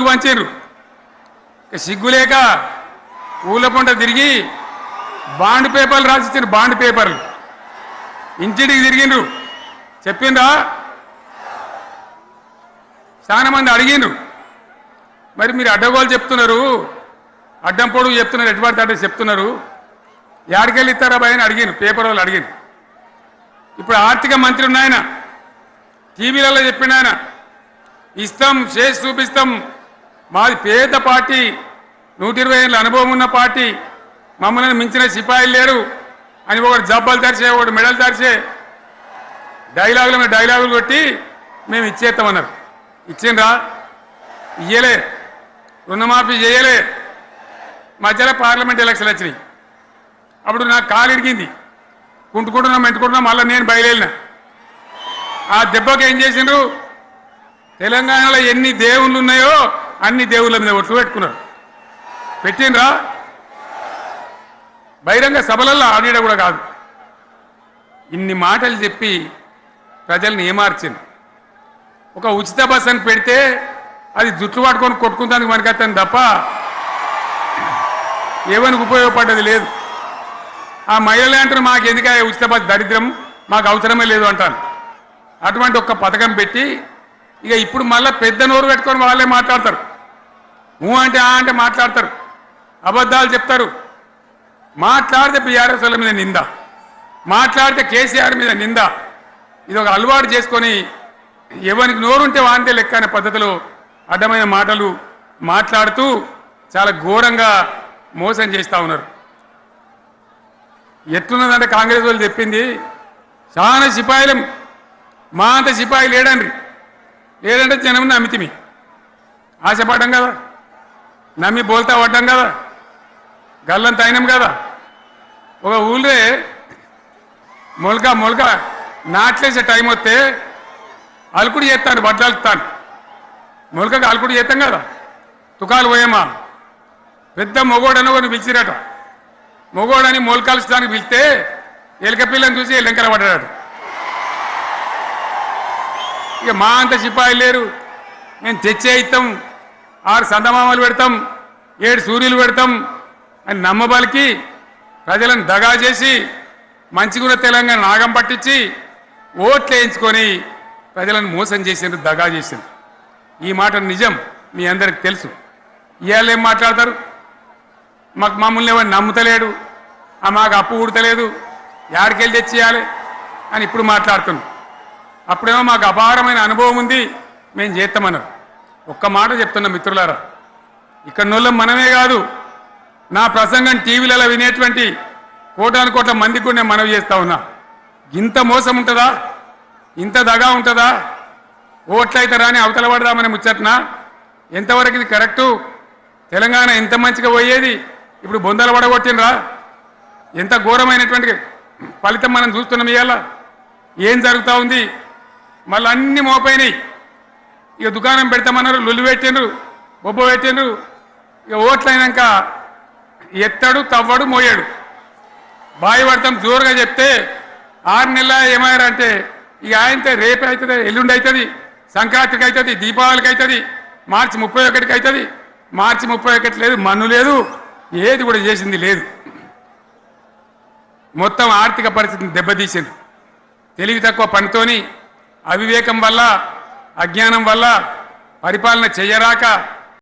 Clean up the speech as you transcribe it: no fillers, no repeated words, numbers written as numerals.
వంచారు సిగ్గులేక ఊళ్ళ పొంట తిరిగి బాండ్ పేపర్లు రాసిచ్చారు. బాండ్ పేపర్లు ఇంటింటికి తిరిగిండ్రు. చెప్పిండ్రా? చాలా మంది అడిగిండ్రు. మరి మీరు అడ్డగోలు చెప్తున్నారు, అడ్డం పొడుగు చెప్తున్నారు, ఎటువంటి అడ్డ చెప్తున్నారు, యాడికెళ్ళి ఇస్తారా భయ అని అడిగిండ్రు. పేపర్ వాళ్ళు అడిగిండ్రు. ఇప్పుడు ఆర్థిక మంత్రి ఉన్నాయన టీవీలలో చెప్పిండు, ఆయన ఇస్తాం చేసి చూపిస్తాం, మాది పేద పార్టీ, 120 ఏళ్ళ అనుభవం ఉన్న పార్టీ, మమ్మల్ని మించిన సిపాయిలు లేరు అని ఒకటి జబ్బలు తెరిచే, ఒకటి మెడలు తెరిచే డైలాగులు కొట్టి మేము ఇచ్చేస్తామన్నారు. ఇచ్చిండ్రా? ఇయ్యలే. రుణమాఫీ చేయలే. మధ్యలో పార్లమెంట్ ఎలక్షన్లు వచ్చినాయి. అప్పుడు నాకు కాలు ఇరిగింది. కుంటుకుంటున్నాం మెంటుకుంటున్నాం, మళ్ళీ నేను బయలుదేరిన. ఆ దెబ్బకి ఏం చేసిండ్రు? తెలంగాణలో ఎన్ని దేవుళ్ళు ఉన్నాయో అన్ని దేవుళ్ళ మీద ఒట్లు పెట్టుకున్నారు. పెట్టిండ్రా? బహిరంగ సభలలో ఆడిడ కూడా కాదు. ఇన్ని మాటలు చెప్పి ప్రజల్ని ఏమార్చింది. ఒక ఉచిత బస్ అని పెడితే అది జుట్లు పట్టుకొని కొట్టుకుంటానికి మనకత్తాను తప్ప ఏమనికి ఉపయోగపడ్డది లేదు. ఆ మహిళలే అంటారు మాకు ఎందుక ఉచిత బస్, దరిద్రం, మాకు అవసరమే లేదు అంటారు. అటువంటి ఒక్క పథకం పెట్టి ఇక ఇప్పుడు మళ్ళీ పెద్ద నోరు పెట్టుకొని వాళ్ళే మాట్లాడతారు. అంటే అంటే మాట్లాడతారు, అబద్ధాలు చెప్తారు. మాట్లాడితే బీఆర్ఎస్ వాళ్ళ మీద నింద, మాట్లాడితే కేసీఆర్ మీద నింద. ఇది ఒక అలవాటు చేసుకొని ఎవరికి నోరుంటే వాంతే లెక్క అనే పద్ధతిలో అడ్డమైన మాటలు మాట్లాడుతూ చాలా ఘోరంగా మోసం చేస్తూ ఉన్నారు. ఎట్లున్నదంటే కాంగ్రెస్ వాళ్ళు చెప్పింది చాలా సిపాయిలం, మా అంత సిపాయి లేడంటే జనం నమ్మితిమి, ఆశపడ్డాం కదా, నమ్మి బోల్తా పడ్డాం కదా, గల్లంత అయినాం కదా. ఒక ఊళ్ళే మొలక నాట్లేసే టైం వస్తే అలుకుడు చేస్తాను, బట్టలుతాను, మొలకకు అలుకుడు చేస్తాం కదా, తుకాలు పోయేమా. పెద్ద మొగోడని కొన్ని పిలిచిరట. మొగోడని మొలకలుస్తానికి పిలిస్తే ఎలక పిల్లని చూసి ఎల్లంకల పడ్డాడు. ఇక మా అంత సిపాయి లేరు, మేము తెచ్చే ఇస్తాం, 6 సందమామలు పెడతాం, 7 సూర్యులు పెడతాం అని నమ్మబలికి ప్రజలను దగా చేసి మంచిగున్న తెలంగాణ నాగం పట్టించి ఓట్లు వేయించుకొని ప్రజలను మోసం చేసిండ్రు, దగా చేసిండ్రు. ఈ మాట నిజం, మీ అందరికి తెలుసు. ఇవాళ ఏం మాట్లాడతారు? మమ్మల్ని ఎవరు నమ్ముతలేడు, మాకు అప్పు ఉడతలేదు, యాడికెళ్ళి తెచ్చియాలి అని ఇప్పుడు మాట్లాడుతున్నాం. అప్పుడేమో మాకు అపారమైన అనుభవం ఉంది, మేము చేస్తామన్నారు. ఒక్క మాట చెప్తున్నాం మిత్రులారా, ఇక్కడ నోళ్ళం మనమే కాదు, నా ప్రసంగం టీవీలలో వినేటువంటి కోటాను కోట్ల మందికి కూడా నేను మనవి చేస్తా ఉన్నా. ఇంత మోసం ఉంటుందా? ఇంత దగా ఉంటుందా? ఓట్లయితే రాని అవతల పడదామని ముచ్చట్నా? ఎంతవరకు ఇది కరెక్టు? తెలంగాణ ఎంత మంచిగా పోయేది, ఇప్పుడు బొందలు పడగొట్టినరా? ఎంత ఘోరమైనటువంటి ఫలితం మనం చూస్తున్నాం. ఇవాళ ఏం జరుగుతూ ఉంది? మళ్ళీ అన్ని మోపైనాయి. ఇక దుకాణం పెడతామన్నారు, లొల్లు పెట్టిండ్రు, బొబ్బ పెట్టిండ్రు. ఇక ఓట్లయినాక ఎత్తాడు, తవ్వడు, మోయాడు. బాయి పడతాం జోరుగా చెప్తే 6 నెలల ఏమయ్యారంటే ఇక ఆయనతో రేపు అవుతుంది, ఎల్లుండి అవుతుంది, సంక్రాంతికి అవుతుంది, దీపావళికి అవుతుంది, మార్చి 31కి అవుతుంది. మార్చి 31 లేదు, మన్ను లేదు, ఏది కూడా చేసింది లేదు. మొత్తం ఆర్థిక పరిస్థితిని దెబ్బతీసింది. తెలివి తక్కువ పనితోని, అవివేకం వల్ల, అజ్ఞానం వల్ల, పరిపాలన చెయ్యరాక